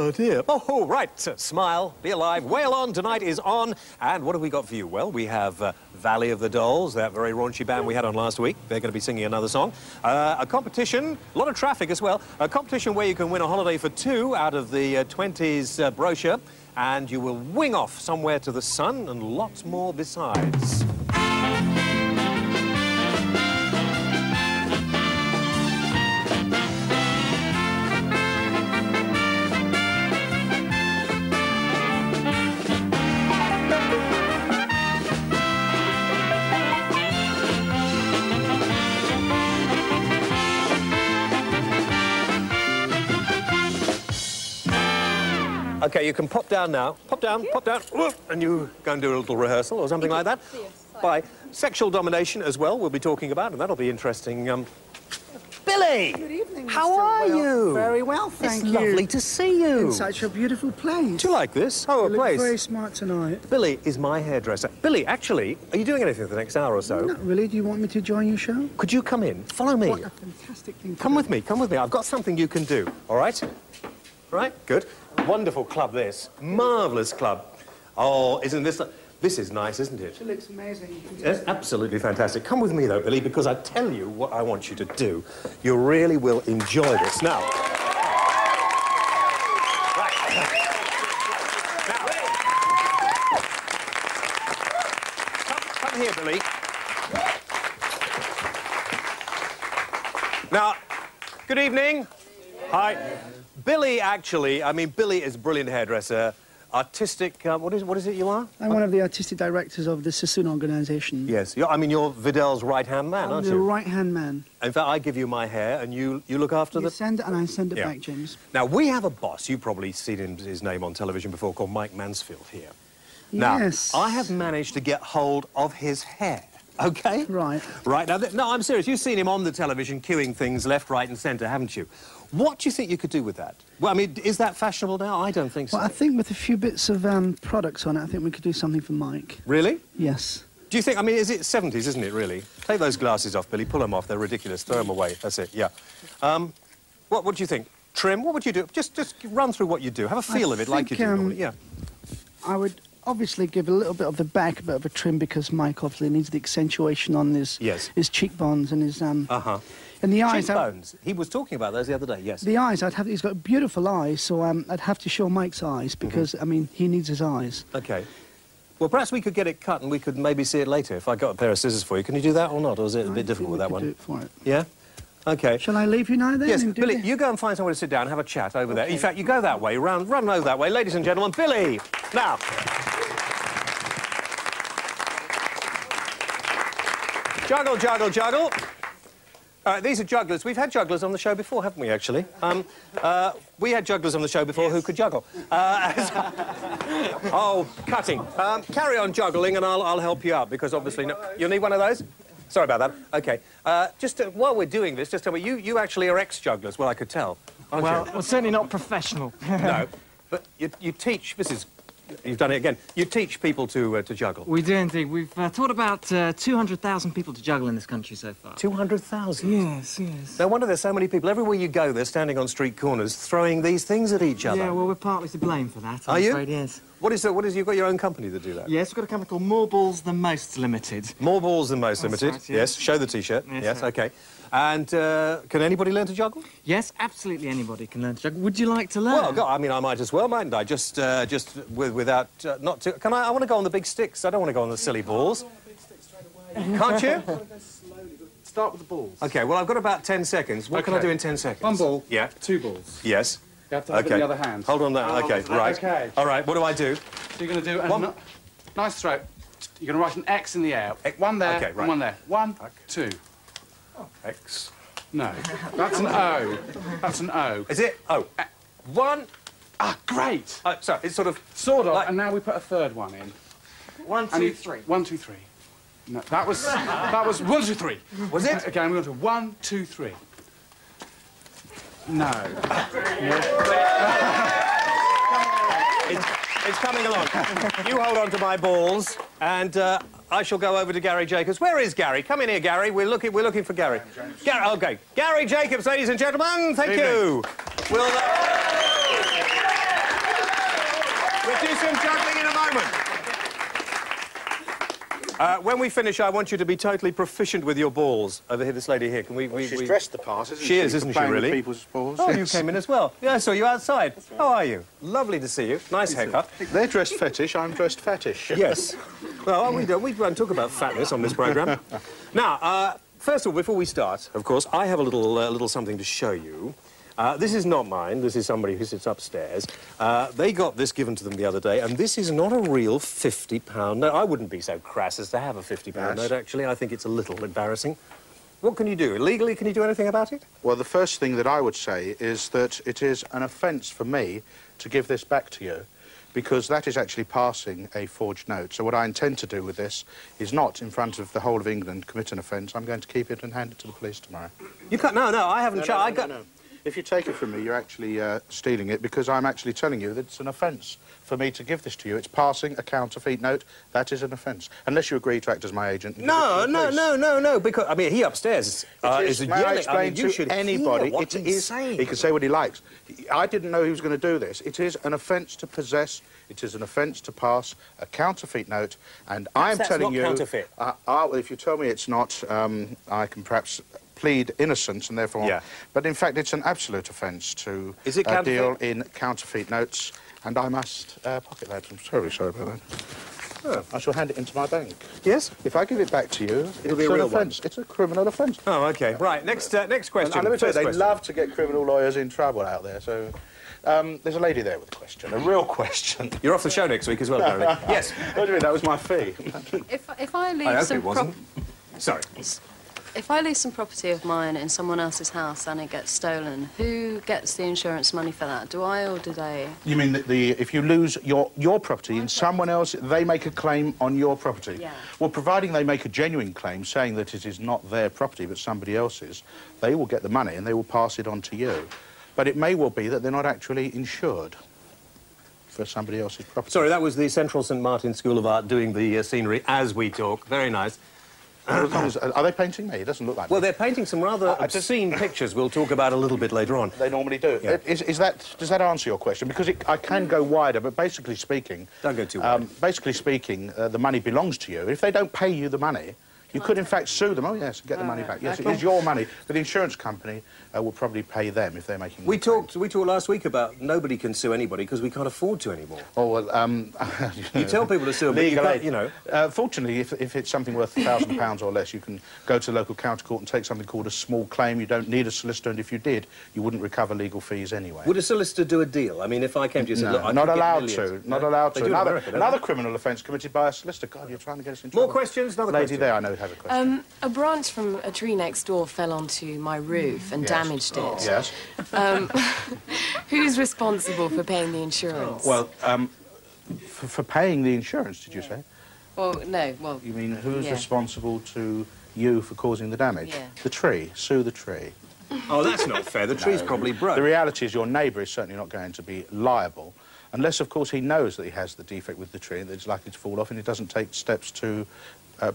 Oh, dear. Oh, right. Smile, be alive, wail on. Tonight is on. And what have we got for you? Well, we have Valley of the Dolls, that very raunchy band we had on last week. They're going to be singing another song. A competition, a lot of traffic as well. A competition where you can win a holiday for two out of the 20s brochure. And you will wing off somewhere to the sun and lots more besides. OK, you can pop down now. Pop down, and you go and do a little rehearsal or something like that. By sexual domination as well, we'll be talking about, and that'll be interesting. Billy! Good evening, Mr. How are you? Very well, thank you. It's lovely to see you. In such a beautiful place. Do you like this? Oh, a place. You look very smart tonight. Billy is my hairdresser. Billy, actually, are you doing anything for the next hour or so? Not really. Do you want me to join your show? Could you come in? Follow me. What a fantastic thing to Come do. with me, come with me. I've got something you can do, all right? Right, good. Wonderful club, this. Marvellous club. Oh, isn't this... This is nice, isn't it? It looks amazing. It's absolutely fantastic. Come with me, though, Billy, because I tell you what I want you to do. You really will enjoy this. Now... Come here, Billy. Now, good evening. Hi. Billy, actually, I mean, Billy is a brilliant hairdresser. Artistic, what is it you are? I'm one of the artistic directors of the Sassoon organisation. Yes, I mean, you're Vidal's right-hand man, aren't you? I'm the right-hand man. In fact, I give you my hair, and you look after You send it, and I send it back, James. Now, we have a boss, you've probably seen his name on television before, called Mike Mansfield here. Yes. Now, I have managed to get hold of his hair, OK? Right. Right, now, no, I'm serious, you've seen him on the television queuing things left, right and centre, haven't you? What do you think you could do with that? Well, I mean, is that fashionable now? I don't think so. Well, I think with a few bits of products on it, I think we could do something for Mike. Really? Yes. Do you think, I mean, is it 70s, isn't it, really? Take those glasses off, Billy, pull them off, they're ridiculous, throw them away, that's it, yeah. What do you think? Trim, what would you do? Just run through what you do, have a feel of it like you do normally, yeah. I would obviously give a little bit of the back, a bit of a trim, because Mike obviously needs the accentuation on his cheekbones and his... And the eyes... Cheekbones. He was talking about those the other day, yes. The eyes, he's got beautiful eyes, so I'd have to show Mike's eyes, because, I mean, he needs his eyes. OK. Well, perhaps we could get it cut and we could maybe see it later if I got a pair of scissors for you. Can you do that or not, or is it a bit difficult with that one? Do it for it. Yeah? OK. Shall I leave you now, then? Yes, Billy, you go and find somewhere to sit down and have a chat over there. In fact, you go that way, run over that way. Ladies and gentlemen, Billy! Now... Juggle, juggle, juggle. These are jugglers. We've had jugglers on the show before, haven't we, actually? We had jugglers on the show before who could juggle. Oh, cutting. Carry on juggling and I'll help you out, because obviously... You'll need one of those? Sorry about that. OK. While we're doing this, just tell me, you actually are ex-jugglers. Well, I could tell, aren't you? Well, certainly not professional. No, but you teach... This is... You've done it again. You teach people to juggle. We do indeed. We've taught about 200,000 people to juggle in this country so far. 200,000? Yes, yes. No wonder there's so many people. Everywhere you go, they're standing on street corners throwing these things at each other. Yeah, well, we're partly to blame for that, Are you? I'm afraid, yes. What is you've got your own company that do that? Yes, we've got a company called More Balls Than Most Limited. More Balls Than Most Limited. Right, yes. Show the T-shirt. Yes, sir. OK. And can anybody learn to juggle? Yes, absolutely anybody can learn to juggle. Would you like to learn? Well, I mean, I might as well, mightn't I? Without not too... Can I want to go on the big sticks. I don't want to go on the silly balls. Can't you? Start with the balls. OK, well, I've got about 10 seconds. What can I do in 10 seconds? One ball. Yeah. Two balls. Yes. You have to have it in the other hand. Hold on there. OK, right. OK. All right, what do I do? So you're going to do a nice throw. You're going to write an X in the air. One there, okay, right. and one there. One, two. X. No, that's an O. That's an O. Is it? Oh. One. Ah, great. Sorry, it's sort of... Sort of, and now we put a third one in. 1, 2, 3. 1, 2, 3. No, that was 1, 2, 3. Was it? Okay, I'm going to 1, 2, 3. No. It's coming along. You hold on to my balls, and I shall go over to Gary Jacobs. Where is Gary? Come in here, Gary. We're looking for Gary. OK. Gary Jacobs, ladies and gentlemen. Thank you. We'll... When we finish, I want you to be totally proficient with your balls. Over here, this lady here. Can we... She's dressed the part, isn't she? She is, isn't she, really? People's balls. Oh, you came in as well. Yeah, I saw you outside. Right. How are you? Lovely to see you. Nice haircut. They're dressed fetish, I'm dressed fetish. Yes. Well, we don't talk about fatness on this programme. Now, first of all, before we start, of course, I have a little something to show you. This is not mine. This is somebody who sits upstairs. They got this given to them the other day, and this is not a real £50 note. I wouldn't be so crass as to have a £50 note, actually. I think it's a little embarrassing. What can you do? Legally, can you do anything about it? Well, the first thing that I would say is that it is an offence for me to give this back to you, because that is actually passing a forged note. So what I intend to do with this is not, in front of the whole of England, commit an offence. I'm going to keep it and hand it to the police tomorrow. You can't... No, I haven't... No. If you take it from me, you're actually stealing it, because I'm actually telling you that it's an offence for me to give this to you. It's passing a counterfeit note. That is an offence. Unless you agree to act as my agent. No, because, I mean, he upstairs is may I explain to anybody, it is... He can say what he likes. I didn't know he was going to do this. It is an offence to possess. It is an offence to pass a counterfeit note, and I'm telling you... counterfeit. If you tell me it's not, I can perhaps plead innocence and therefore... Yeah. But in fact, it's an absolute offence to deal in counterfeit notes, and I must pocket that. I'm terribly sorry about that. Oh. I shall hand it into my bank. Yes? If I give it back to you, it'll be a real offence. It's a criminal offence. Oh, OK. Right, next question. And let me tell you, they love to get criminal lawyers in trouble out there, so... there's a lady there with a question, a real question. You're off the show next week as well, apparently. Yes. What do you mean? That was my fee. If I leave some... Sorry. If I leave some property of mine in someone else's house and it gets stolen, who gets the insurance money for that? Do I or do they? You mean that if you lose your property in someone else, they make a claim on your property? Yeah. Well, providing they make a genuine claim saying that it is not their property but somebody else's, they will get the money and they will pass it on to you. But it may well be that they're not actually insured for somebody else's property. Sorry, that was the Central St Martin School of Art doing the scenery as we talk. Very nice. Are they painting me? It doesn't look like Well, me. they're painting some rather obscene pictures we'll talk about a little bit later on. They normally do. Yeah. Does that answer your question? Because I can go wider, but basically speaking... Don't go too wide. Basically speaking, the money belongs to you. If they don't pay you the money, you could, in fact, sue them. Oh, yes, get the money back. Yes, it is your money. But the insurance company will probably pay them if they're making... We talked last week about nobody can sue anybody because we can't afford to anymore. Oh, well, you tell people to sue, but you know... fortunately, if it's something worth £1,000 or less, you can go to local county court and take something called a small claim. You don't need a solicitor, and if you did, you wouldn't recover legal fees anyway. Would a solicitor do a deal? I mean, if I came to you and said, look, I not allowed to. Not allowed to. Another criminal criminal offence committed by a solicitor. God, you're trying to get us in trouble. More questions? Another lady question. There, I know, have a question. A branch from a tree next door fell onto my roof and damaged it. Yes. Who's responsible for paying the insurance? Well, for paying the insurance, did you say? Well, no, well... You mean who's responsible to you for causing the damage? Yeah. The tree. Sue the tree. Oh, that's not fair. The tree's probably broke. The reality is your neighbour is certainly not going to be liable, unless, of course, he knows that he has the defect with the tree and that it's likely to fall off and he doesn't take steps to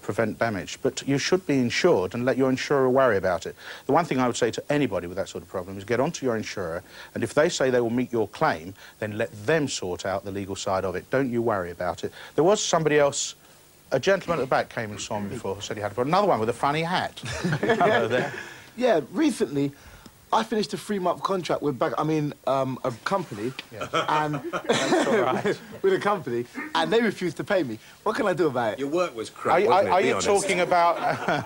prevent damage. But you should be insured and let your insurer worry about it. The one thing I would say to anybody with that sort of problem is get onto your insurer, and if they say they will meet your claim, then let them sort out the legal side of it. Don't you worry about it. There was somebody else, a gentleman at the back came and saw me before, said he had a problem. Another one with a funny hat. Hello there. Yeah, recently I finished a 3-month contract with a company, and that's all right. with a company, and they refused to pay me. What can I do about it? Your work was crap. Are you talking about? I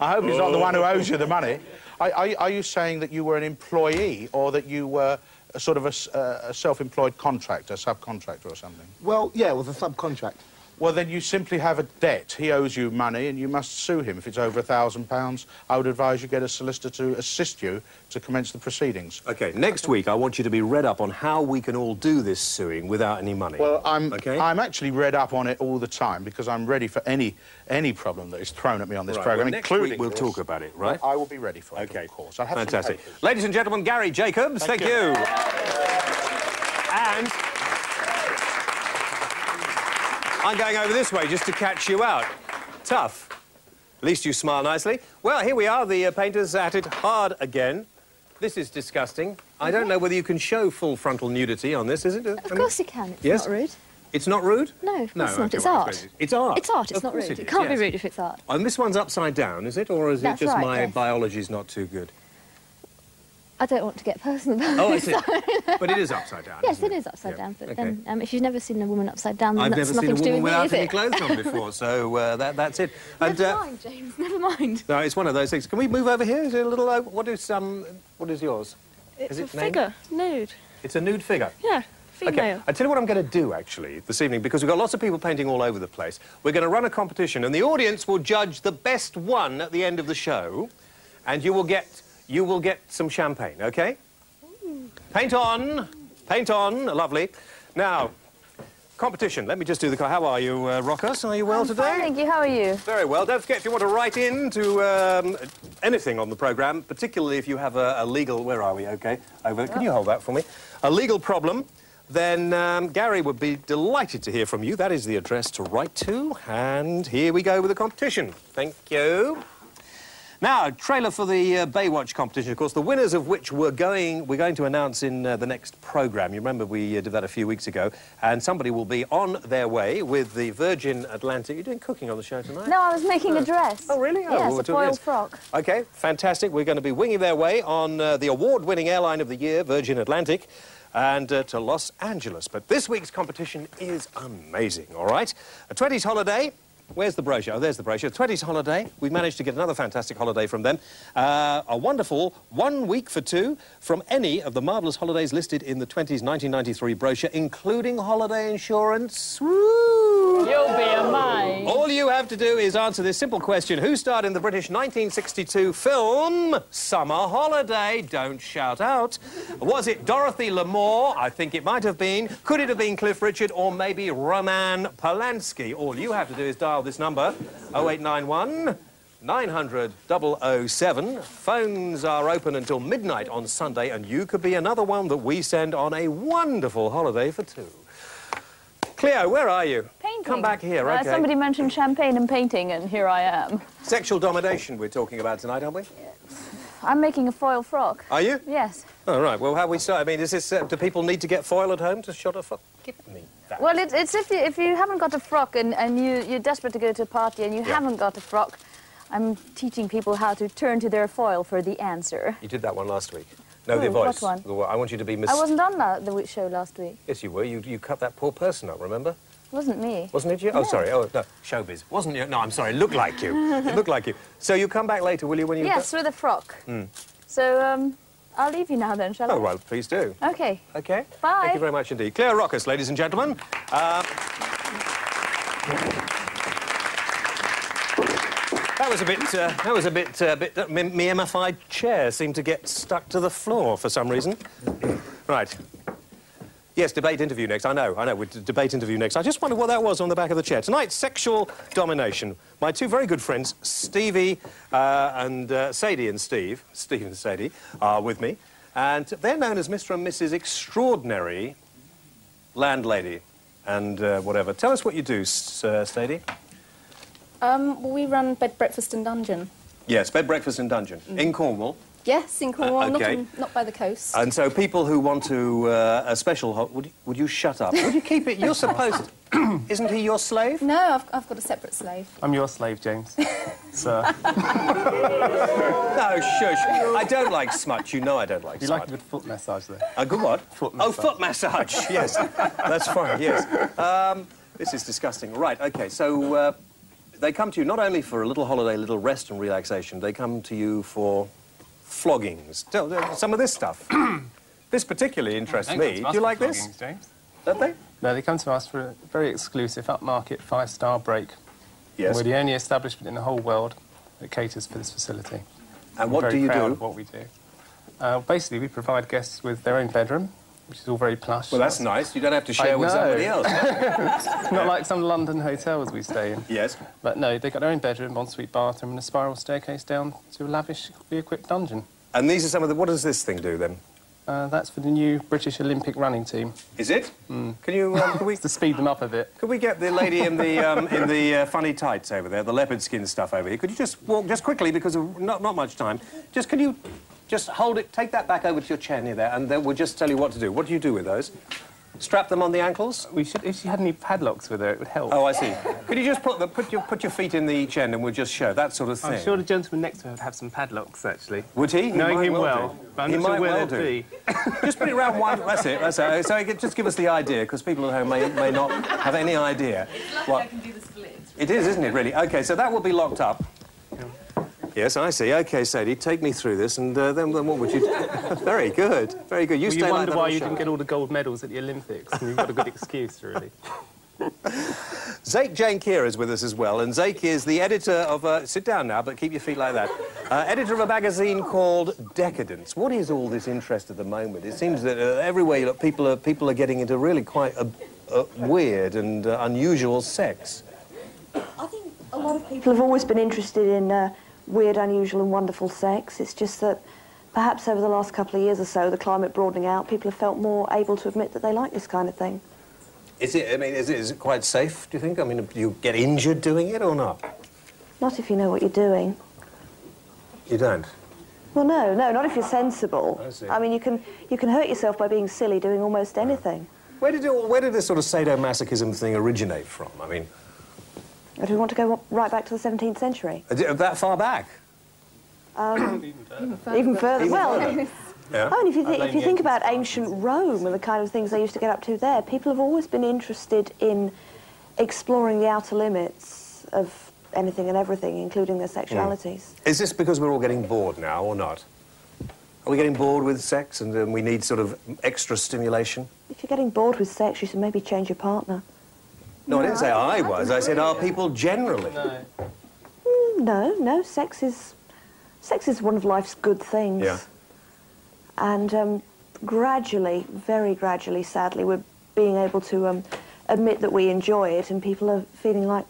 hope he's not the one who owes you the money. Are you saying that you were an employee or that you were a sort of a self-employed contractor, subcontractor or something? Well, yeah, it was a subcontract. Well, then you simply have a debt. He owes you money and you must sue him. If it's over £1,000, I would advise you get a solicitor to assist you to commence the proceedings. OK, next week I want you to be read up on how we can all do this suing without any money. Well, I'm actually read up on it all the time because I'm ready for any problem that is thrown at me on this programme, well, including next week we'll talk about it, right? I will be ready for it, of course. I'll have fantastic. Ladies and gentlemen, Gary Jacobs, thank you. And I'm going over this way just to catch you out. Tough. At least you smile nicely. Well, here we are, the painters at it hard again. This is disgusting. I don't know whether you can show full frontal nudity on this, is it? Of course you can. It's yes? not rude. It's not rude? No, of course not. Okay, It's well, art. It's art? It's art, it's not rude. It can't be rude if it's art. And this one's upside down, is it? Or is it just my biology's not too good? I don't want to get personal about Oh, I see. But it is upside down, Yes, isn't it is upside down. But Okay. then, if you've never seen a woman upside down, then I've that's never seen nothing a to do woman with me, without any is clothes on before, so that's it. And, Never mind, James, never mind. No, it's one of those things. Can we move over here? Is it a little... what is yours? It's is it a figure, nude. It's a nude figure? Yeah, female. Okay, I'll tell you what I'm going to do, actually, this evening, because we've got lots of people painting all over the place. We're going to run a competition, and the audience will judge the best one at the end of the show, and you will get some champagne, OK? Paint on, lovely. Now, competition. Let me just do the... How are you, Rocos? Are you well today? Fine, thank you. How are you? Very well. Don't forget, if you want to write in to anything on the programme, particularly if you have a legal... Where are we? OK. Over. Can you hold that for me? A legal problem, then Gary would be delighted to hear from you. That is the address to write to. And here we go with the competition. Thank you. Now, trailer for the Baywatch competition, of course, the winners of which we're going to announce in the next programme. You remember we did that a few weeks ago, and somebody will be on their way with the Virgin Atlantic. You're doing cooking on the show tonight? No, I was making a dress. Oh, really? Yes, a foil frock. OK, fantastic. We're going to be winging their way on the award-winning airline of the year, Virgin Atlantic, and to Los Angeles. But this week's competition is amazing, all right? A 20s holiday. Where's the brochure? Oh, there's the brochure. 20s holiday. We've managed to get another fantastic holiday from them. A wonderful 1 week for two from any of the marvellous holidays listed in the 20s 1993 brochure, including holiday insurance. Woo! You'll be amazed. All you have to do is answer this simple question. Who starred in the British 1962 film Summer Holiday? Don't shout out. Was it Dorothy Lamour? I think it might have been. Could it have been Cliff Richard or maybe Roman Polanski? All you have to do is dial this number, 0891 900 007. Phones are open until midnight on Sunday, and you could be another one that we send on a wonderful holiday for two. Cleo, where are you? Painting. Come back here, OK. Somebody mentioned champagne and painting, and here I am. Sexual domination we're talking about tonight, aren't we? I'm making a foil frock. Are you? Yes. Oh, right. Well, how we start? I mean, is this... do people need to get foil at home to shot a frock? Give me that. Well, it's if you haven't got a frock and you're desperate to go to a party and you haven't got a frock, I'm teaching people how to turn to their foil for the answer. You did that one last week. No, the voice. What one? I want you to be Miss... I wasn't on the show last week. Yes, you were. You cut that poor person up, remember? It wasn't me. Wasn't it you? No. Oh, sorry. Oh, no. Showbiz. Wasn't you? No, I'm sorry. It looked like you. It looked like you. So you come back later, will you, when you... Yes, with a frock. So, I'll leave you now then, shall I? Oh, well, please do. OK. OK. Bye. Thank you very much indeed. Cleo Rocos, ladies and gentlemen. That was a bit memified chair seemed to get stuck to the floor for some reason. Right. Yes, debate interview next. I know, with debate interview next. I just wondered what that was on the back of the chair. Tonight, sexual domination. My two very good friends, Stevie and Sadie and Steve and Sadie, are with me. And they're known as Mr. and Mrs. Extraordinary Landlady and whatever. Tell us what you do, Sadie. We run bed, breakfast and dungeon. Yes, bed, breakfast and dungeon. In Cornwall. Yes, in Cornwall, okay. not by the coast. And so people who want to a special... Would you shut up? Would you keep it? You're supposed... Isn't he your slave? No, I've got a separate slave. I'm your slave, James. Sir. No, shush. I don't like smut. You know I don't like smut. You like a good foot massage, though? A good what? Foot massage. Oh, foot massage. Yes. That's fine, yes. This is disgusting. Right, OK, so they come to you not only for a little holiday, a little rest and relaxation, they come to you for... floggings. Some of this stuff. This particularly interests me. Do you like this? James? Don't they? No, they come to us for a very exclusive, upmarket, 5-star break. Yes. We're the only establishment in the whole world that caters for this facility. And what do you do? We're very proud of what we do. Basically, we provide guests with their own bedroom, which is all very plush. Well, that's nice. You don't have to share with somebody else. Not like some London hotels we stay in. Yes. But no, they've got their own bedroom, ensuite bathroom, and a spiral staircase down to a lavishly equipped dungeon. And these are some of the... What does this thing do, then? That's for the new British Olympic running team. Is it? Can you... Can we... to speed them up a bit. Could we get the lady in the funny tights over there, the leopard skin stuff over here? Could you just walk just quickly, because of not much time? Just, can you... Just hold it, take that back over to your chair near there, and then we'll just tell you what to do. What do you do with those? strap them on the ankles? We should. If she had any padlocks with her, it would help. Oh, I see. Could you just put your feet in each end and we'll just show that sort of thing? I'm sure the gentleman next to her would have some padlocks, actually. Would he? Knowing him well. But I'm not sure where they'd be. Just put it around one. That's it. That's it. So just give us the idea, because people at home may not have any idea. It's lucky I can do the splits. It is, isn't it? Really. Okay, so that will be locked up. Yes, I see. OK, Sadie, take me through this, and then what would you do? Very good. Very good. You stay like that. You wonder why you didn't get all the gold medals at the Olympics, and you've got a good excuse, really. Zake Jane Keir is with us as well, and Zake is the editor of... sit down now, but keep your feet like that. Editor of a magazine called Decadence. What is all this interest at the moment? It seems that everywhere you look, people are getting into really quite a weird and unusual sex. I think a lot of people have always been interested in weird, unusual and wonderful sex. It's just that perhaps over the last couple of years or so, the climate broadening out, people have felt more able to admit that they like this kind of thing. Is it, I mean, is it quite safe, do you think? I mean, do you get injured doing it or not? Not if you know what you're doing. You don't? Well, no, not if you're sensible. I see. I mean, you can hurt yourself by being silly doing almost anything. Where did this sort of sadomasochism thing originate from? I mean... Do we want to go right back to the 17th century? That far back? Even further. Well, yeah. I mean, if you think about ancient Rome and the kind of things they used to get up to there, people have always been interested in exploring the outer limits of anything and everything, including their sexualities. Is this because we're all getting bored now, or not? Are we getting bored with sex and we need sort of extra stimulation? If you're getting bored with sex, you should maybe change your partner. No, I didn't say I was. I said, are people generally? No. No, sex is one of life's good things. Yeah. And gradually, very gradually, sadly, we're being able to admit that we enjoy it, and people are feeling like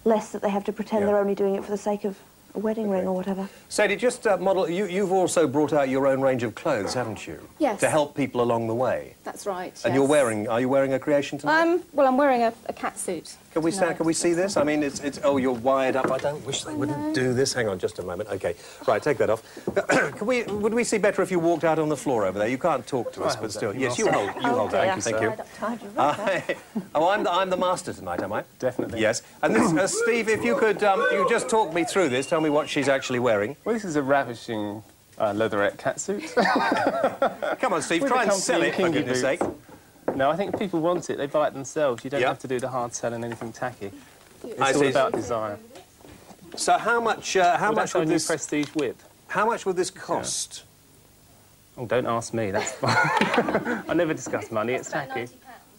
less that they have to pretend they're only doing it for the sake of a wedding ring or whatever. Sadie, just model... You've also brought out your own range of clothes, haven't you? Yes. To help people along the way. That's right, And yes. you're wearing... Are you wearing a creation tonight? Well, I'm wearing a cat suit. Can we see this? I mean, it's... Oh, you're wired up. I don't wish they wouldn't do this. Hang on just a moment. OK. Right, take that off. Would we see better if you walked out on the floor over there? You can't talk to us, but still... Yes, you hold that. Thank you. Oh, I'm the master tonight, am I? Definitely. Yes. And this, Steve, if you could you just talk me through this, tell me what she's actually wearing. Well, this is a ravishing leatherette catsuit. Come on, Steve, try and sell it, for goodness sake. No, I think if people want it, they buy it themselves. You don't have to do the hard sell and anything tacky. It's all about desire. So how much would this... prestige whip. How much would this cost? Yeah. Oh, don't ask me, that's fine. I never discuss money, it's tacky.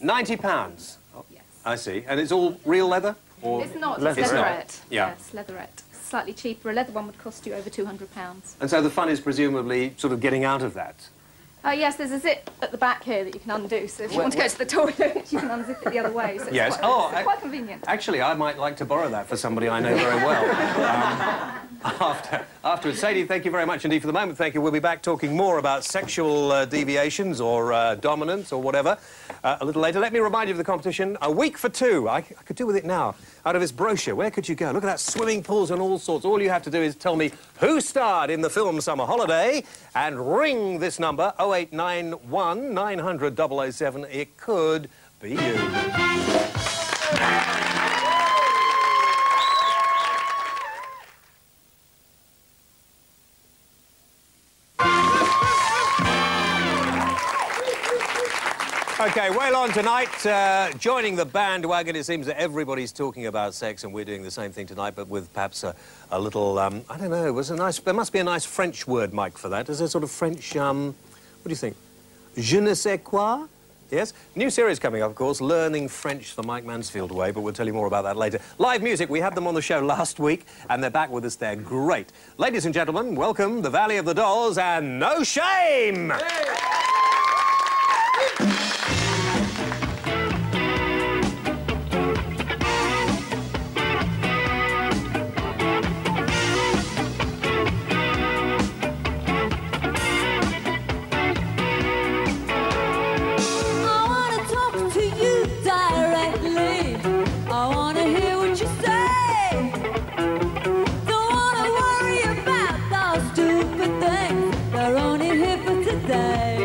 £90? Oh, yes. I see. And it's all real leather? Or it's not, it's leatherette. Yeah. Yes, leatherette. Slightly cheaper. A leather one would cost you over £200. And so the fun is presumably sort of getting out of that? Yes, there's a zip at the back here that you can undo, so if you want to go to the toilet, you can unzip it the other way. So it's quite convenient. Actually, I might like to borrow that for somebody I know very well. Afterwards. Sadie, thank you very much indeed for the moment. Thank you. We'll be back talking more about sexual deviations or dominance or whatever a little later. Let me remind you of the competition. A week for two. I could do with it now. Out of this brochure, where could you go? Look at that, swimming pools and all sorts. All you have to do is tell me who starred in the film Summer Holiday and ring this number, 0891 900 007. It could be you. OK, well on tonight, joining the bandwagon, it seems that everybody's talking about sex, and we're doing the same thing tonight, but with perhaps a little, I don't know, there must be a nice French word, Mike, for that. Is there sort of French, what do you think? Je ne sais quoi? Yes? New series coming up, of course, Learning French the Mike Mansfield way, but we'll tell you more about that later. Live music, we had them on the show last week, and they're back with us. They're great. Ladies and gentlemen, welcome the Valley of the Dolls and No Shame! They're only here for today.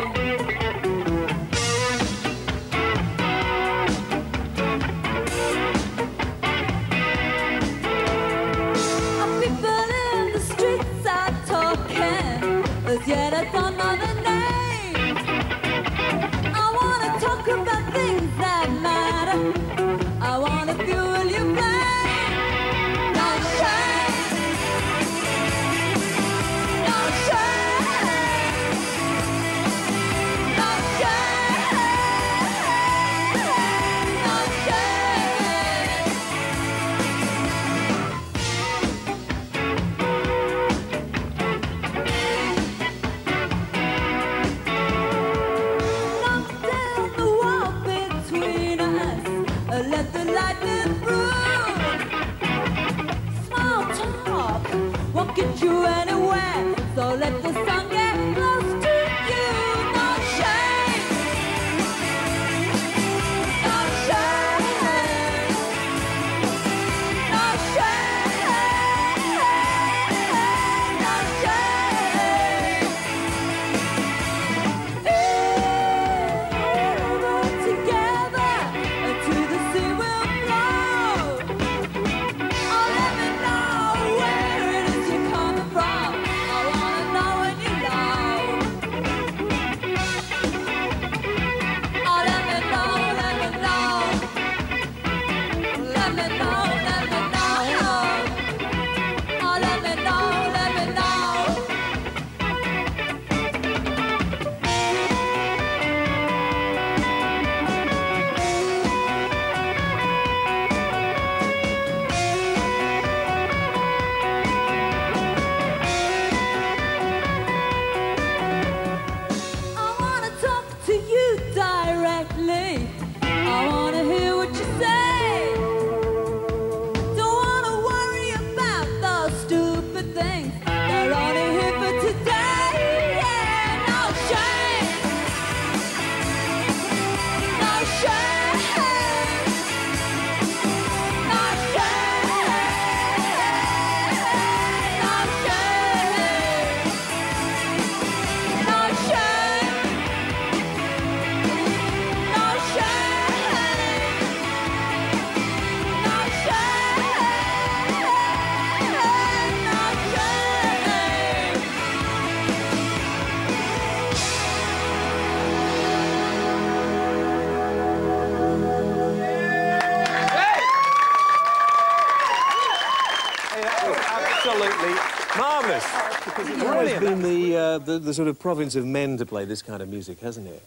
the sort of province of men to play this kind of music, hasn't it?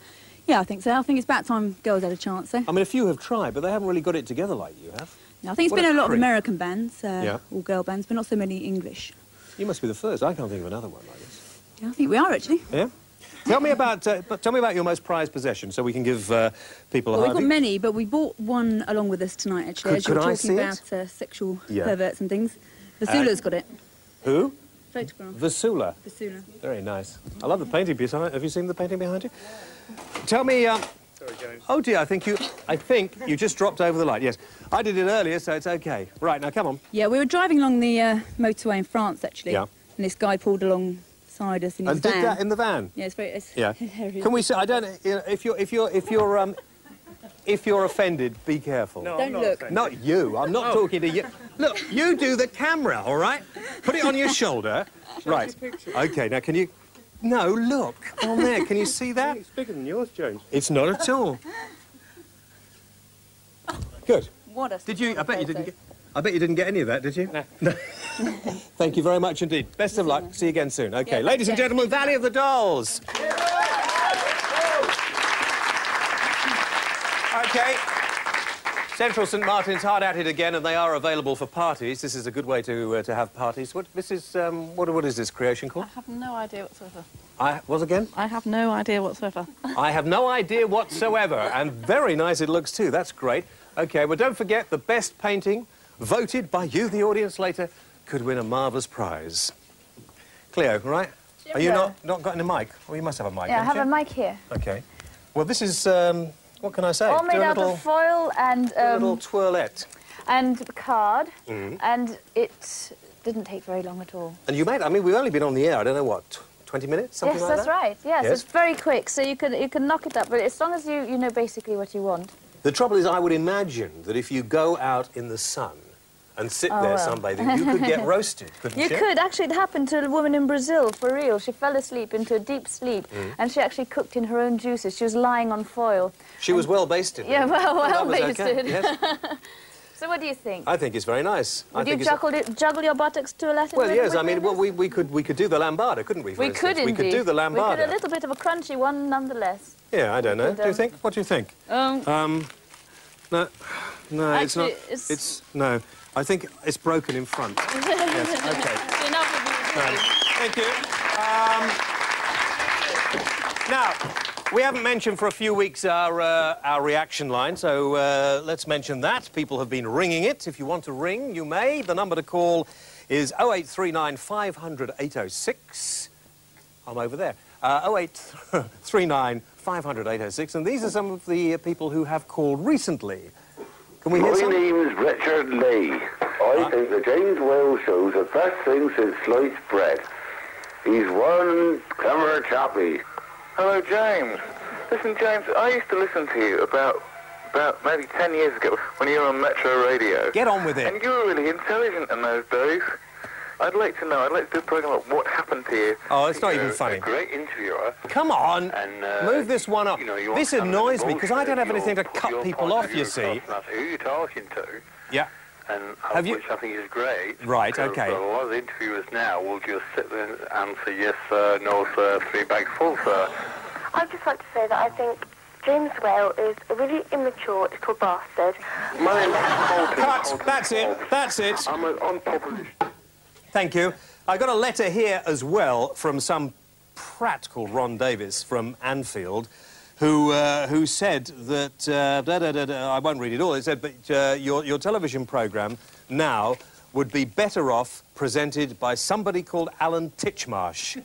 Yeah, I think so. I think it's about time girls had a chance, though. I mean, a few have tried, but they haven't really got it together like you have. No, I think it's been a lot of American bands, yeah. all girl bands, but not so many English. You must be the first. I can't think of another one like this. Yeah, I think we are, actually. Yeah? Tell me about your most prized possession, so we can give people a Well, we've got many, but we bought one along with us tonight, actually, as you were talking about sexual perverts and things. Vasula's got it. Who? Photograph. Vasula. Vasula. Very nice. I love the painting behind. Have you seen the painting behind you? Tell me. Sorry, James. Oh dear, I think you just dropped over the light. Yes, I did it earlier, so it's okay. Right now, come on. Yeah, we were driving along the motorway in France, actually. Yeah. And this guy pulled alongside us in his van. And did that in the van? Yeah, it's hilarious. Can we say? I don't. You know, if you're offended, be careful. No, don't look. Not you. I'm not talking to you. Look, you do the camera, all right? Put it on your shoulder. Right. Okay. Now, can you? No, look on there. Can you see that? It's bigger than yours, James. It's not at all. Good. What a Did you? I bet you didn't get any of that, did you? No. Thank you very much indeed. Best of luck. See you again soon. Okay, ladies and gentlemen, Valley of the Dolls. Okay. Central St Martin's hard at it again, and they are available for parties. This is a good way to have parties. What is this creation called? I have no idea whatsoever. What again? I have no idea whatsoever. I have no idea whatsoever, and very nice it looks too. That's great. Okay, well, don't forget the best painting, voted by you, the audience, later, could win a marvellous prize. Cleo, right? Are you not got a mic? Well, you must have a mic. Yeah, I have a mic here. Okay. Well, this is what can I say? All made out of foil and a little twirlette and card, and it didn't take very long at all. And you made. I mean, we've only been on the air. I don't know what. 20 minutes, something like that? Yes, that's right. Yes, it's very quick, so you can knock it up, but as long as you know basically what you want. The trouble is, I would imagine that if you go out in the sun and sit there sunbathing, you could get roasted, couldn't you? You could. Actually, it happened to a woman in Brazil, for real. She fell asleep into a deep sleep, and she actually cooked in her own juices. She was lying on foil. She was well basted. Yeah, well basted. Okay. Yes. So what do you think? I think it's very nice. Would you juggle your buttocks to a Latin? Well, yes. I mean, we could do the lambada, couldn't we? We could indeed. We could do the lambada. We could a little bit of a crunchy one, nonetheless. Yeah, I don't know. Do you think? What do you think? No, actually, it's not. No. I think it's broken in front. Yes. Okay. Enough of you. Thank you. Now, we haven't mentioned for a few weeks our reaction line, so let's mention that. People have been ringing it. If you want to ring, you may. The number to call is 0839 500 806. I'm over there. 0839 500 806. And these are some of the people who have called recently. Can we hear some? My name's Richard Lee. I think the James Wales show's the best thing since sliced bread. He's one clever chappie. Hello, James. Listen, James, I used to listen to you about maybe 10 years ago when you were on Metro Radio. Get on with it. And you were really intelligent in those days. I'd like to know. I'd like to do a programme about what happened to you. Oh, it's not even funny. A great interviewer. Come on. And, move this one up. You know, this annoys me because I don't have anything to cut people off, you see. That's who you're talking to. Yeah. And which I think is great. Right, okay. But a lot of the interviewers now will just sit there and answer yes, sir, no, sir, 3 bags full, sir. I'd just like to say that I think James Whale is a really immature little bastard. My name's Colton. Cut! That's it. That's it. I'm unpublished. Thank you. I got a letter here as well from some prat called Ron Davis from Anfield, who said that I won't read it all. He said, but your television programme now would be better off presented by somebody called Alan Titchmarsh.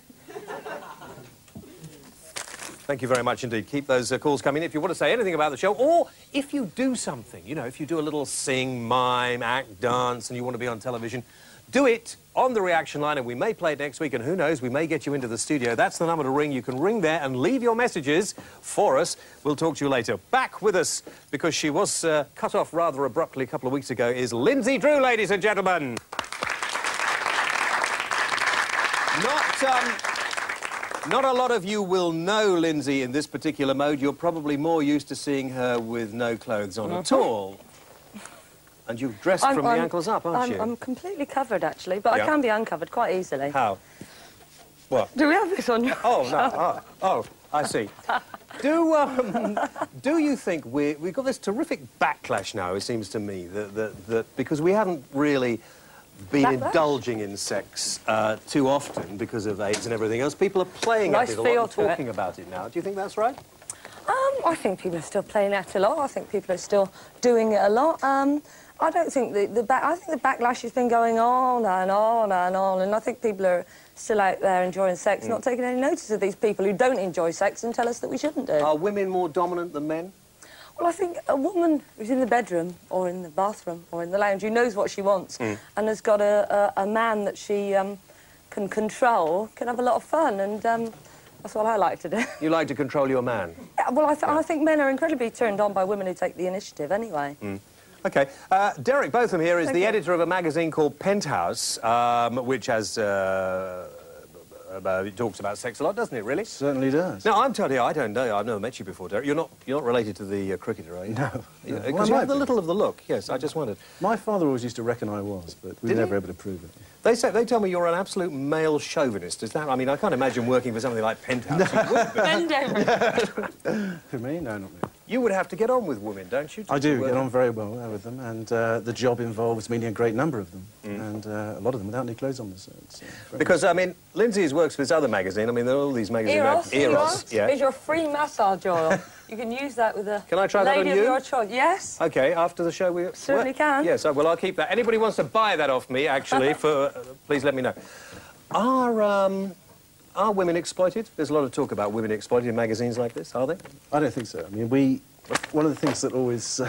Thank you very much indeed. Keep those calls coming if you want to say anything about the show, or if you do something, you know, if you do a little sing, mime, act, dance, and you want to be on television, do it on the reaction line, and we may play it next week, and who knows, we may get you into the studio. That's the number to ring. You can ring there and leave your messages for us. We'll talk to you later. Back with us, because she was cut off rather abruptly a couple of weeks ago, is Linzi Drew, ladies and gentlemen. Not a lot of you will know Linzi in this particular mode. You're probably more used to seeing her with no clothes on at all. And you've dressed from the ankles up, aren't you? I'm completely covered, actually, but I can be uncovered quite easily. How? What? Do we have this on? Oh, no. Oh, I see. Do you think we've got this terrific backlash now, it seems to me, that because we haven't really been indulging in sex too often because of AIDS and everything else, people are playing at it a lot and talking about it now. Do you think that's right? I think people are still playing at it a lot. I think people are still doing it a lot. I don't think I think the backlash has been going on and on and on, and I think people are still out there enjoying sex, not taking any notice of these people who don't enjoy sex and tell us that we shouldn't do. Are women more dominant than men? Well, I think a woman who's in the bedroom or in the bathroom or in the lounge, who knows what she wants and has got a man that she can control, can have a lot of fun, and that's what I like to do. You like to control your man? Yeah, well, I think men are incredibly turned on by women who take the initiative anyway. OK. Derek Botham here is the editor of a magazine called Penthouse, which has... it talks about sex a lot, doesn't it, really? Certainly does. Now, I'm telling you, I don't know. I've never met you before, Derek. You're not related to the cricketer, are you? No. Because you have the little of the look, yes, I just wondered. My father always used to reckon I was, but we were never able to prove it. They tell me you're an absolute male chauvinist. Is that... I mean, I can't imagine working for something like Penthouse. Bend over. For me? No, not me. You would have to get on with women, don't you? I do get on very well with them, and the job involves meeting a great number of them, and a lot of them without any clothes on themselves. Because, I mean, Lindsay's works for this other magazine. I mean, there are all these magazines... Eros. Yeah. Is your free massage oil. You can use that with a Can I try that on lady you? of your choice. Yes. OK, after the show we... Certainly can. Yes, well, I'll keep that. Anybody wants to buy that off me, actually, for... please let me know. Are women exploited? There's a lot of talk about women exploited in magazines like this, are they? I don't think so. I mean, one of the things that always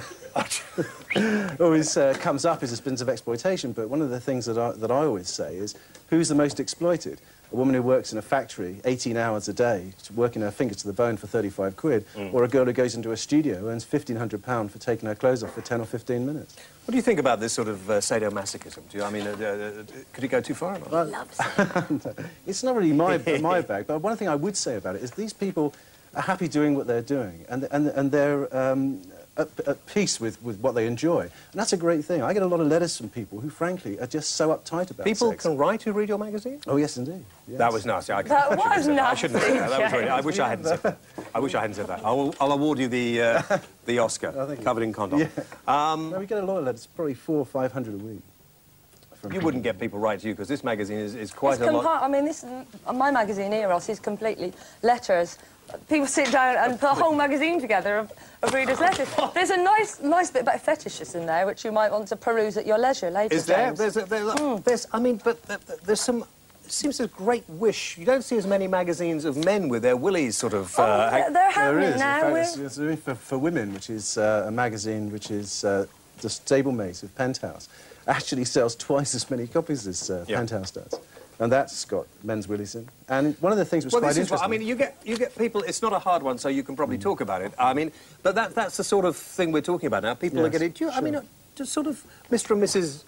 comes up is the spins of exploitation, but one of the things that I always say is, who's the most exploited? A woman who works in a factory 18 hours a day, working her fingers to the bone for 35 quid, or a girl who goes into a studio, earns £1,500 for taking her clothes off for 10 or 15 minutes. What do you think about this sort of sadomasochism? Could it go too far? He loves it. It's not really my bag, but one thing I would say about it is these people are happy doing what they're doing, and they're at peace with what they enjoy. And that's a great thing. I get a lot of letters from people who, frankly, are just so uptight about people sex. can write who read your magazine? Oh, yes, indeed. Yes. That was nasty. I shouldn't have said that. That was really, I wish I hadn't said that. I wish I hadn't said that. I'll award you the Oscar, covered in condom. Yeah. No, we get a lot of letters, probably 400 or 500 a week. You wouldn't get people right to you, because this magazine is quite a lot... I mean, my magazine, Eros, is completely letters. People sit down and put a whole magazine together of readers' letters. There's a nice bit about fetishes in there, which you might want to peruse at your leisure later. Is there? I mean, but there's some... It seems a great wish. You don't see as many magazines of men with their willies sort of... they're happening now. In fact, for women, which is a magazine which is the stablemate of Penthouse, actually sells twice as many copies as Penthouse does. And that's got men's willies in. And one of the things was quite interesting... I mean, you get people... It's not a hard one, so you can probably talk about it. I mean, but that's the sort of thing we're talking about now. People are getting... I mean, just sort of Mr. and Mrs...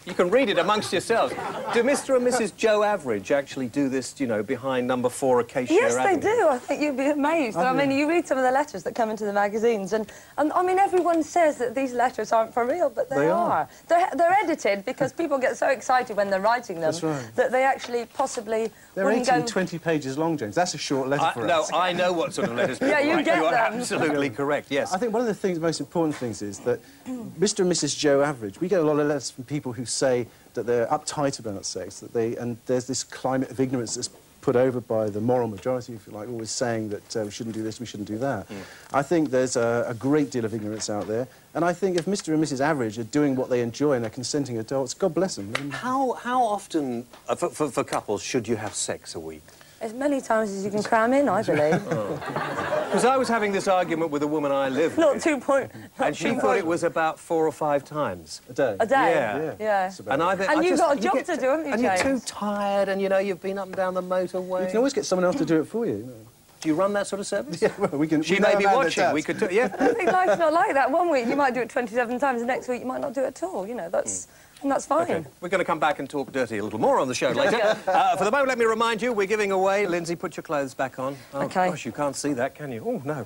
You can read it amongst yourselves. Do Mr. and Mrs. Joe Average actually do this, you know, behind number 4 Acacia Yes, Avenue? they do. I think you'd be amazed. I mean, you read some of the letters that come into the magazines, and I mean, everyone says that these letters aren't for real, but they are. They're edited because people get so excited when they're writing them that they actually possibly They're 18, 20 pages long, James. That's a short letter for us. No, I know what sort of letters people you write. get You are them. absolutely correct, yes. I think one of the most important things is that Mr. and Mrs. Joe Average, we get a lot of letters from people who say that they're uptight about sex, and there's this climate of ignorance that's put over by the moral majority, if you like, always saying that we shouldn't do this, we shouldn't do that. I think there's a great deal of ignorance out there, and I think if Mr. and Mrs. Average are doing what they enjoy and are consenting adults, God bless them. How often, for couples, should you have sex a week? As many times as you can cram in, I believe. Because I was having this argument with a woman I live with. Not 2 point... And she thought it was about 4 or 5 times. A day? A day? Yeah. And you've got a job to do, haven't you, And James? you're too tired, and, you know, you've been up and down the motorway. You can always get someone else to do it for you. Do you run that sort of service? Yeah, well, we can... She may be watching. We could do... Yeah. I think life's not like that. One week you might do it 27 times, the next week you might not do it at all, you know, that's... and that's fine. Okay. We're going to come back and talk dirty a little more on the show later. For the moment, let me remind you, we're giving away... Lindsay, put your clothes back on. Oh, okay. Gosh, you can't see that, can you? Oh, no.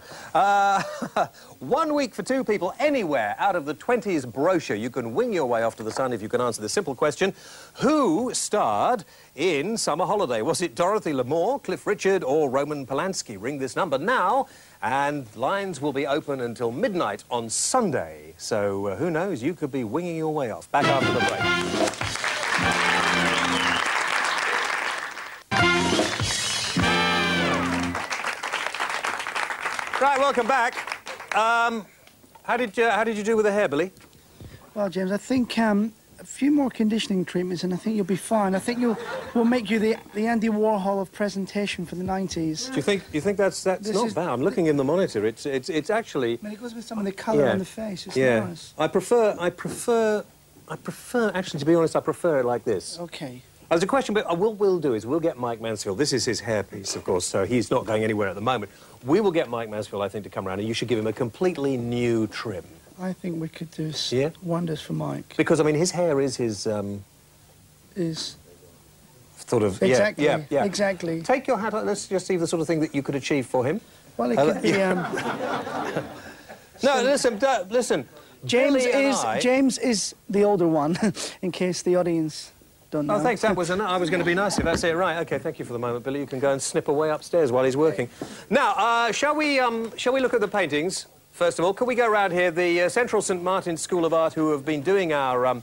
1 week for 2 people anywhere out of the 20s brochure. You can wing your way off to the sun if you can answer this simple question. Who starred in Summer Holiday? Was it Dorothy Lamour, Cliff Richard or Roman Polanski? Ring this number now, and lines will be open until midnight on Sunday. So, who knows? You could be winging your way off. Back after the break. Right, welcome back. How did you do with the hair, Billy? Well, James, I think a few more conditioning treatments and I think you'll be fine. I think we'll make you the Andy Warhol of presentation for the 90s. Do you think that's not bad? I'm looking in the monitor. It's actually... I mean, it goes with some of the colour on the face. It's nice. I prefer, actually, to be honest, I prefer it like this. Okay. There's a question, but what we'll do is we'll get Mike Mansfield. This is his hairpiece, of course, so he's not going anywhere at the moment. We will get Mike Mansfield, I think, to come around, and you should give him a completely new trim. I think we could do wonders for Mike. Because, I mean, his hair is his... Sort of... Exactly. Yeah. Exactly. Take your hat off. Let's just see the sort of thing that you could achieve for him. Well, it could be... No, listen. James is the older one, in case the audience... Don't know. Oh, thanks. I was going to be nice if that's it. Right. Okay. Thank you for the moment, Billy. You can go and snip away upstairs while he's working. Now, shall we look at the paintings first of all? Could we go around here? The Central St Martin's School of Art, who have been doing our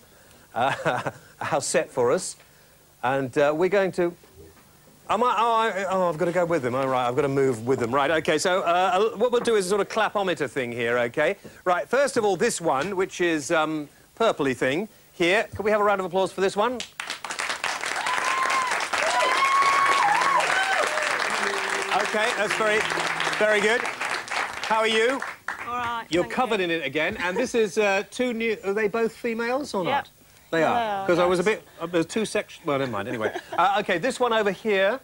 our set for us, and we're going to. I've got to go with them. All right. I've got to move with them. Right. Okay. So what we'll do is a sort of clapometer thing here. Okay. Right. First of all, this one, which is purpley thing here. Can we have a round of applause for this one? Okay, that's very good. How are you? All right. You're covered in it again, and this is 2 new... Are they both females or not? Yep. They are. Because I was a bit... there's 2 sections... Well, never mind. Anyway. Okay, this one over here.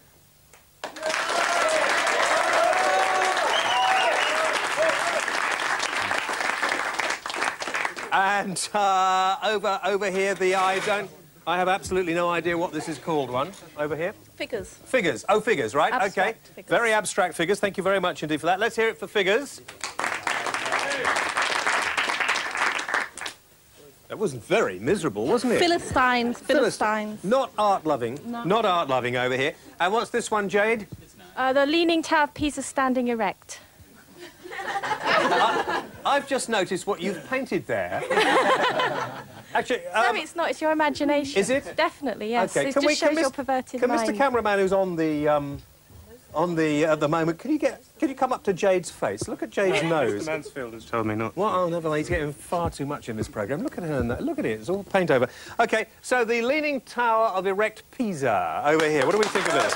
And over here, I have absolutely no idea what this is called. One over here. Figures. Figures. Oh, figures, right? Abstract okay. Figures. Very abstract figures. Thank you very much indeed for that. Let's hear it for figures. That was very miserable, wasn't it? Philistines. Not art-loving. No. Not art-loving over here. And what's this one, Jade? The Leaning Tower of Pisa standing erect. I've just noticed what you've painted there. Actually, no, it's not. It's your imagination. Is it? Definitely, yes. Okay. It just shows your perverted Can mind. Mr. Cameraman, who's on the at the moment, can you come up to Jade's face? Look at Jade's nose. Mr. Mansfield has told me not. Well, oh, never mind. He's getting far too much in this programme. Look at her. Look at it. It's all paint over. Okay. So the Leaning Tower of Erect Pisa over here. What do we think of this?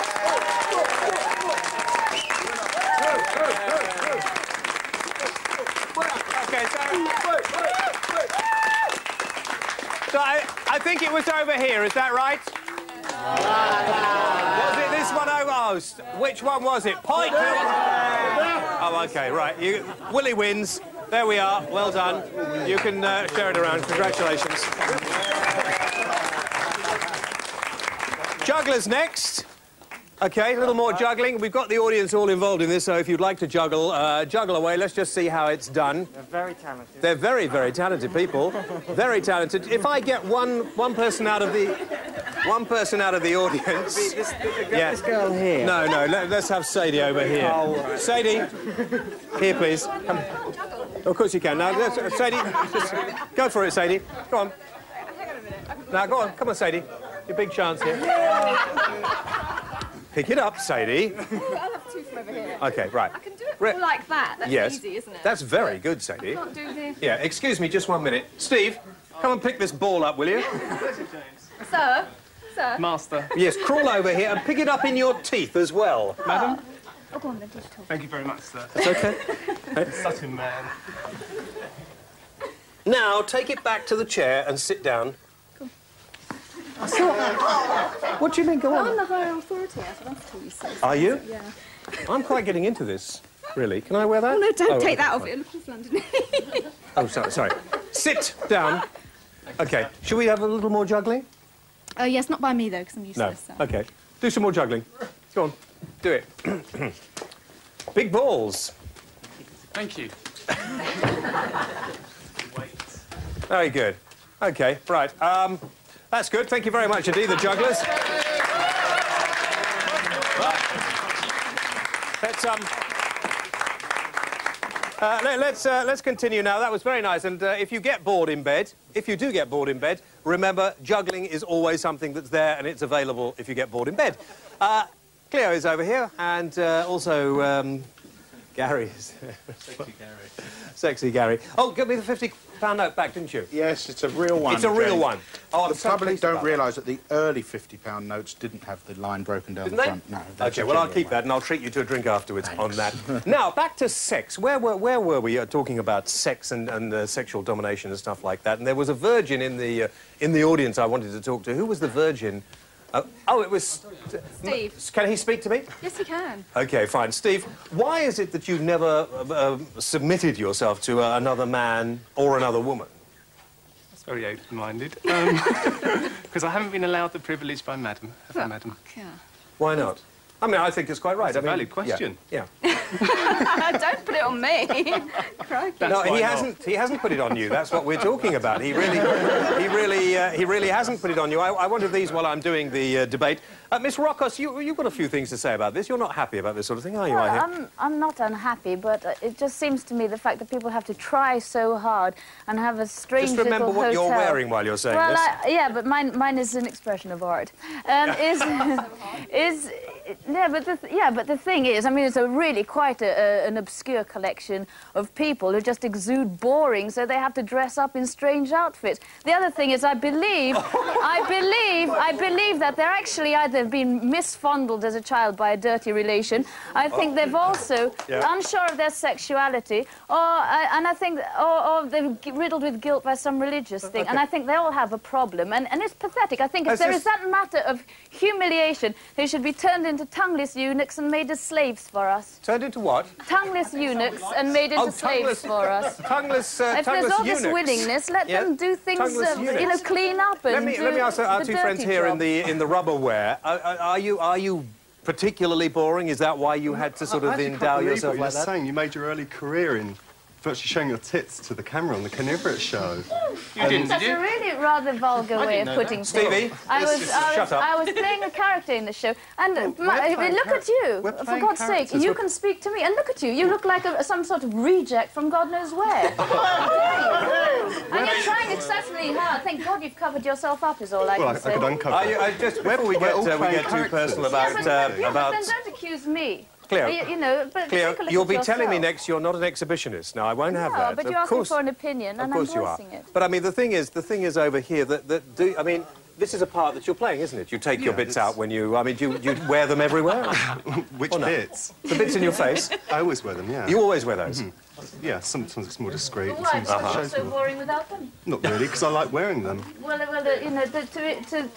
So I think it was over here, is that right? Was it this one over? Oh, which one was it? Point. Oh, OK, right. Willie wins. There we are. Well done. You can share it around. Congratulations. Jugglers next. OK, a little more juggling. We've got the audience all involved in this, so if you'd like to juggle, juggle away. Let's just see how it's done. They're very talented. They're very, very talented people. Very talented. If I get one person out of the audience. This girl here. No, let's have Sadie over here. Oh, right. Sadie, here, please. Come. Of course you can. Now, Sadie, just go for it, Sadie. Go on. Now, go on. Come on, Sadie. Your big chance here. Pick it up, Sadie. I'll have 2 from over here. OK, right. I can do it more like that. That's easy, isn't it? That's very good, Sadie. I can't do this. Yeah, excuse me, just 1 minute. Steve, come and pick this ball up, will you? Sir? Sir? Master. Yes, crawl over here and pick it up in your teeth as well. Madam? Oh, go on then, digital. Thank you very much, sir. That's OK. Such a man. Now, take it back to the chair and sit down. What do you mean, go on? I'm the higher authority, I thought you said. Are you? Yeah. I'm quite getting into this, really. Can I wear that? Oh, no, don't take right, that off. fine. It'll look awful underneath. Oh, sorry. Sit down. OK. Should we have a little more juggling? Yes, not by me, though, because I'm useless. No. OK. Do some more juggling. Go on. Do it. Big balls. Thank you. Very good. OK, right. That's good. Thank you very much indeed, the jugglers. Let's continue now. That was very nice. And if you get bored in bed, remember, juggling is always something that's there and it's available if you get bored in bed. Cleo is over here, and also Gary is there. Sexy Gary. Sexy Gary. Oh, give me the £50 note back, didn't you? Yes, it's a real one. It's a real one. Oh, the public don't realise that the early £50 notes didn't have the line broken down the front. No. OK, well, I'll keep that, and I'll treat you to a drink afterwards on that. Now, back to sex. Where were we talking about sex and sexual domination and stuff like that? And there was a virgin in the audience I wanted to talk to. Who was the virgin? Oh, it was... Steve. Can he speak to me? Yes, he can. OK, fine. Steve, why is it that you've never submitted yourself to another man or another woman? That's very open-minded. Because I haven't been allowed the privilege by Madam. Madam. Yeah. Why not? I mean, I think it's quite right. That's a valid question. Yeah. Don't put it on me. No, he hasn't put it on you. That's what we're talking about. He really hasn't put it on you. I wanted these while I'm doing the debate. Miss Rocos, you've got a few things to say about this. You're not happy about this sort of thing, are you? Well, I'm not unhappy, but it just seems to me the fact that people have to try so hard and have a strange Just remember little what hotel. you're wearing while you're saying this. Yeah, but mine is an expression of art. But the thing is, I mean, it's really quite an obscure collection of people who just exude boring, so they have to dress up in strange outfits. The other thing is, I believe that they're actually either been misfondled as a child by a dirty relation. I think they've also unsure of their sexuality, or they're riddled with guilt by some religious thing. And I think they all have a problem, and it's pathetic. I think if there is that matter of humiliation, they should be turned into tongueless eunuchs and made as slaves for us. Turned into what? Tongueless eunuchs and made into slaves for us. Tongueless If there's all this willingness, let them do things, clean up and let me ask our two friends here in the rubberware. Are you particularly boring? Is that why you had to sort of endow yourself like that? Saying you made your early career in virtually showing your tits to the camera on the Carnivorous show. That's a really rather vulgar way of putting things. Stevie, shut up. I was playing a character in the show, and look at you. For God's sake, you can speak to me, and look at you. You look like some sort of reject from God knows where. And you're trying exceptionally hard. Thank God you've covered yourself up, is all I can say. I could uncover. Just before we get too personal about then don't accuse me. Cleo, Cleo, you'll be telling me next you're not an exhibitionist. Now, I won't have that. But you're asking for an opinion, and I'm voicing it. But I mean, the thing is over here I mean, this is a part that you're playing, isn't it? You take your bits out when you... I mean, do you wear them everywhere? Which bits? The bits in your face? I always wear them, yeah. You always wear those? Yeah, sometimes it's more discreet. Why? Because it's so boring without them? Not really, because I like wearing them. But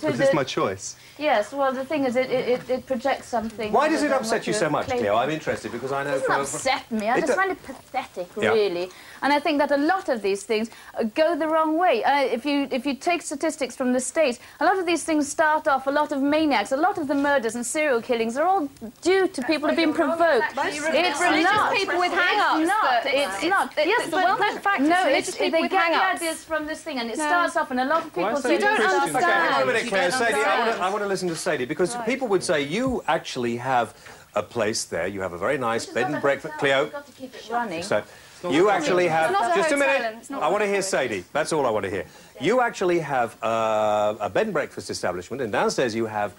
it's my choice. Yes, well, the thing is, it projects something... Why does it upset you so much, Cleo? I'm interested, because I know... It doesn't upset me. I just find it pathetic, really. And I think that a lot of these things go the wrong way. If you take statistics from the States, a lot of these things start off, a lot of maniacs, a lot of the murders and serial killings are all due to people who have been provoked. It's religious people with hang-ups. It's not. Yes, the well-known fact is religious people they with get the hang-ups. ideas from this thing, and it starts off, and a lot of people say... You don't understand. Okay, wait a minute, Claire. Sadie, I want to listen to Sadie, because people would say you actually have a place there. You have a very nice bed and breakfast. Cleo. You've got to keep it running. So, you actually have... Just a minute. I want to hear Sadie. That's all I want to hear. You actually have a bed and breakfast establishment, and downstairs you have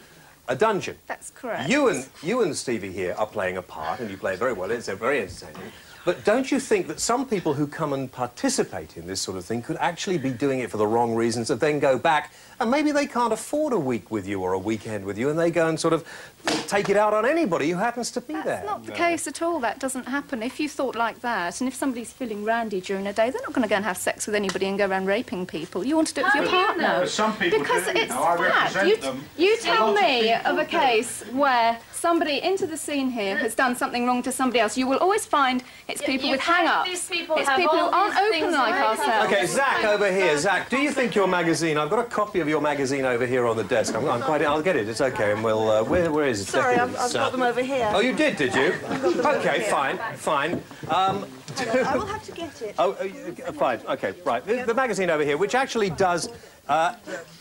a dungeon. That's correct. You and Stevie here are playing a part, and you play it very well. It's very entertaining. But don't you think that some people who come and participate in this sort of thing could actually be doing it for the wrong reasons and then go back, and maybe they can't afford a week with you or a weekend with you, and they go and sort of take it out on anybody who happens to be there. That's not the case at all. That doesn't happen. If you thought like that, and if somebody's feeling randy during a day, they're not going to go and have sex with anybody and go around raping people. You want to do it with your partner. But some people because do. it's I represent them. You tell me of a case where somebody into the scene here has done something wrong to somebody else. You will always find it's people with hang-ups. It's people who aren't open like ourselves. OK, Zach over here. Zach, do you think your magazine... I've got a copy of your magazine over here on the desk. I'll get it. It's OK, and we'll... where is it? Sorry, I've got them over here. Oh, you did you? OK, fine. I will have to get it. Oh, fine. OK, right. The magazine over here, which actually does...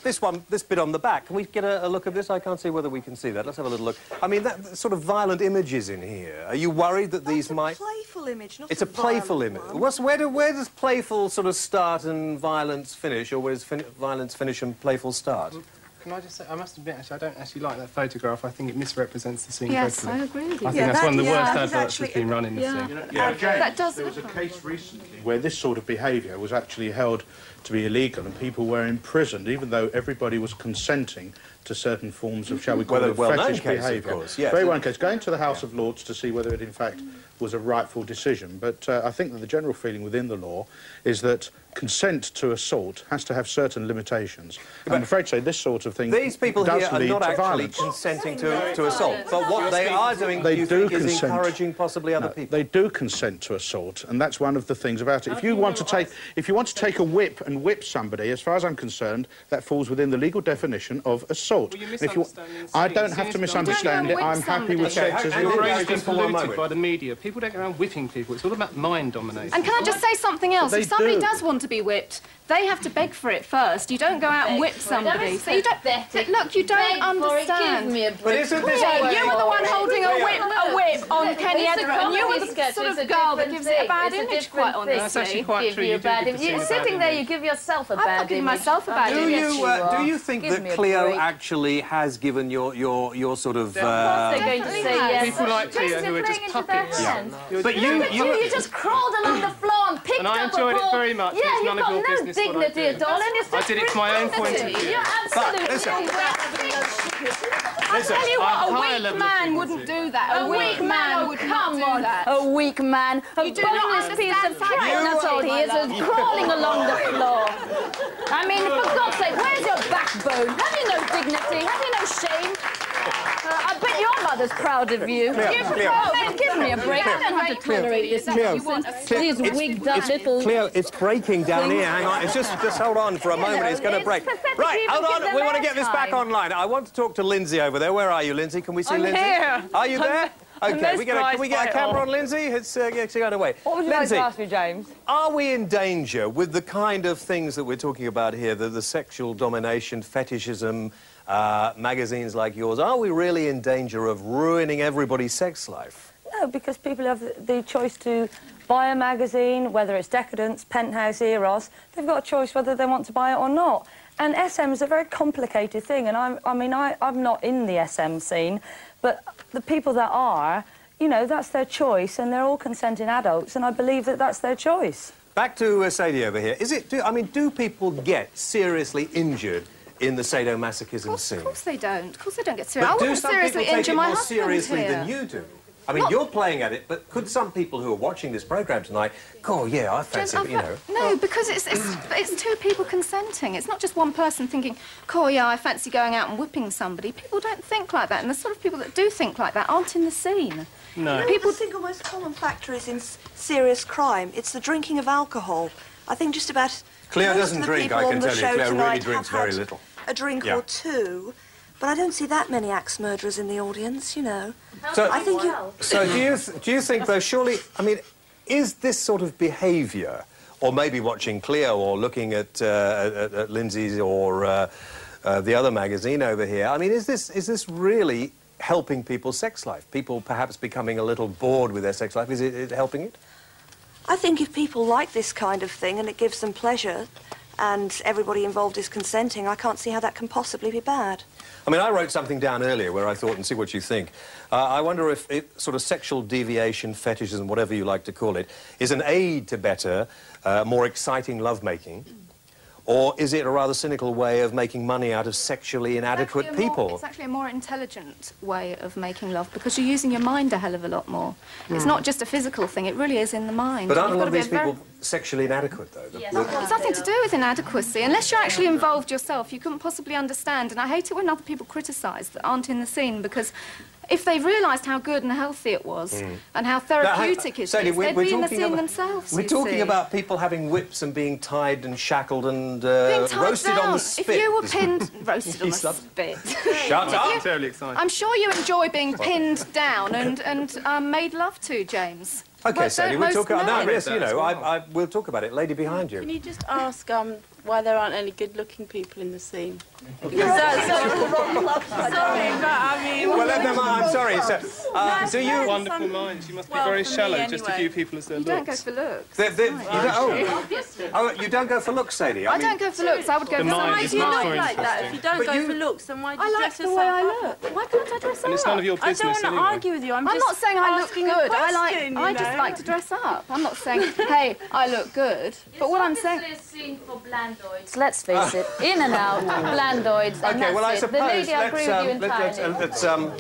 this bit on the back. Can we get a look at this? I can't see whether we can see that. Let's have a little look. I mean, that sort of violent images in here. Are you worried that these might... It's a playful image, not It's a playful image. Where does playful sort of start and violence finish, or where does violence finish and playful start? Can I just say, I must admit, actually, I don't actually like that photograph. I think it misrepresents the scene Yes, dreadfully. I agree with you. I think that's one of the worst adverts that's been run in the scene. James, that does there was a case recently where this sort of behaviour was actually held to be illegal and people were imprisoned, even though everybody was consenting to certain forms of, shall we call it, fetish behaviour. Of course, yes. Very well known case. Going to the House of Lords to see whether it, in fact, was a rightful decision. But I think that the general feeling within the law is that consent to assault has to have certain limitations. And I'm afraid to say this sort of thing These people does here are lead not to actually violence. consenting to assault. But what they are doing, They you do think, is consent. encouraging possibly other people. They do consent to assault, and that's one of the things about it. If you want to take a whip and whip somebody, as far as I'm concerned, that falls within the legal definition of assault. I don't have to misunderstand it. I'm happy with sex as Your brain has been polluted by the media. People don't go around whipping people. It's all about mind domination. And can I just say something else? If somebody does want to be whipped, they have to beg for it first. You don't go out and whip somebody. So you don't... Look, you don't understand. But isn't this... You were the one holding a whip on Kenny Edinburgh, and you were the sort of girl that gives it a bad image, quite honestly. That's actually quite true. You're sitting there, you give yourself a bad image. I'm giving myself a bad image. Do you think that Cleo actually has given your sort of... Of course they're going to say yes. People like Cleo who are just puppets. But you just crawled along the floor and picked up a ball. And I enjoyed it very much. Yeah, you've got no dignity at all. I did it from my own point of view. You're absolutely... I'll tell you what, a weak man wouldn't do that. A weak man would come on. A weak man. A boneless piece of trash. That's all he is crawling along the floor. I mean, for God's sake, where's your backbone? Have you no dignity? Have you no shame? I bet your mother's proud of you. Give me a break. I don't have to tolerate this nonsense. These wigged up little... Cleo, it's breaking down here. Hang on. It's just hold on for a moment. It's going to break. Right, hold on. We want to get this back online. I want to talk to Linzi over there. Where are you, Linzi? Can we see Linzi? Here. Are you there? OK, can we get a camera on Linzi? It's going away. What would you like to ask me, James? Are we in danger with the kind of things that we're talking about here, the sexual domination, fetishism, magazines like yours? Are we really in danger of ruining everybody's sex life? No, because people have the choice to buy a magazine, whether it's Decadence, Penthouse, Eros. They've got a choice whether they want to buy it or not. And SM is a very complicated thing, and I'm not in the SM scene, but the people that are, you know, that's their choice, and they're all consenting adults, and I believe that that's their choice. Back to Sadie over here. Do people get seriously injured in the sadomasochism scene? Of course they don't. Of course they don't get serious. I But do wouldn't some seriously people take injure it my more husband seriously here. than you do? I mean, you're playing at it, but could some people who are watching this programme tonight go, yeah, I fancy it, you know? No, because it's two people consenting. It's not just one person thinking, cool, yeah, I fancy going out and whipping somebody. People don't think like that, and the sort of people that do think like that aren't in the scene. No. People the single most common factor is in serious crime. It's the drinking of alcohol. I think just about... Cleo doesn't drink, I can tell you. Cleo really drinks very little. A drink or two. But I don't see that many axe murderers in the audience, you know. So, I think so do you think, though, surely... I mean, is this sort of behaviour, or maybe watching Cleo or looking at Linzi's or the other magazine over here, I mean, is this really helping people's sex life? People perhaps becoming a little bored with their sex life. Is it helping it? I think if people like this kind of thing and it gives them pleasure and everybody involved is consenting, I can't see how that can possibly be bad. I mean, I wrote something down earlier where I thought, and see what you think, I wonder if sort of sexual deviation, fetishism, whatever you like to call it, is an aid to better, more exciting lovemaking, Or is it a rather cynical way of making money out of sexually inadequate people? It's actually a more intelligent way of making love because you're using your mind a hell of a lot more. It's not just a physical thing, it really is in the mind. But aren't a lot of these people sexually inadequate, though? It's nothing to do with inadequacy. Unless you're actually involved yourself, you couldn't possibly understand. And I hate it when other people criticise that aren't in the scene because if they realised how good and healthy it was and how therapeutic it is, they'd be in the scene themselves. We're talking about people having whips and being tied and shackled and roasted on the spit. If you were pinned... roasted on the spit. Shut up! I'm terribly excited. I'm sure you enjoy being pinned down and made love to, James. OK, Sadie, we'll talk about that. Yes, you know, we'll talk about it. Lady behind you. Can you just ask why there aren't any good-looking people in the scene? Because that's sorry, but I mean... Well, I'm sorry. So, do you... Wonderful minds. You must be very shallow. Anyway. Just a few people as their looks. You don't go for looks. You don't go for looks, Sadie. I don't go for looks. I would go for... Why do you look like that? If you don't go for looks, then why do you dress yourself up? I like the way I look. Why can't I dress up? And it's none of your business I don't want to argue with you. I'm not saying I look good. I just like to dress up. I'm not saying, hey, I look good. But what I'm saying... It's obviously a scene for blandoids. Let's face it. In and out, blandoids, and OK, well, I suppose the lady, I agree with you entirely.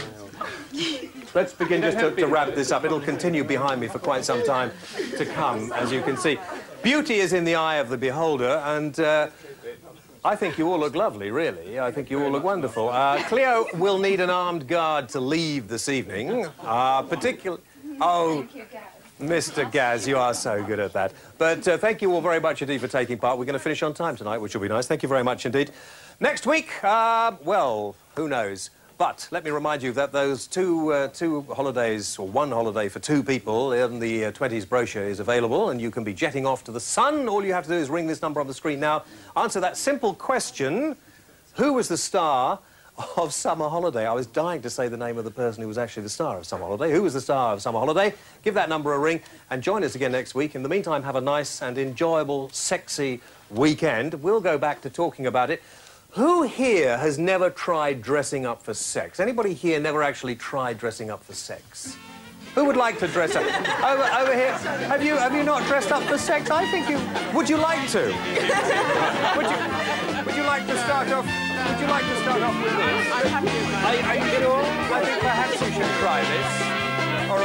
Let's begin just to wrap this up. It'll continue behind me for quite some time to come, as you can see. Beauty is in the eye of the beholder, and I think you all look lovely, really. I think you all look wonderful. Cleo will need an armed guard to leave this evening, particularly... Oh, Mr. Gaz, you are so good at that. But thank you all very much indeed for taking part. We're going to finish on time tonight, which will be nice. Thank you very much indeed. Next week, well, who knows? But let me remind you that those two holidays, or one holiday for two people in the 20s brochure is available, and you can be jetting off to the sun. All you have to do is ring this number on the screen now. Answer that simple question: who was the star of Summer Holiday? I was dying to say the name of the person who was actually the star of Summer Holiday. Who was the star of Summer Holiday? Give that number a ring and join us again next week. In the meantime, have a nice and enjoyable, sexy weekend. We'll go back to talking about it. Who here has never tried dressing up for sex? Anybody here never actually tried dressing up for sex? Who would like to dress up? Over here. Have you not dressed up for sex? I think you... Would you like to? Would you like to start off... Would you like to start off with this? I'm happy with that. Are you sure? I think perhaps you should try this. Or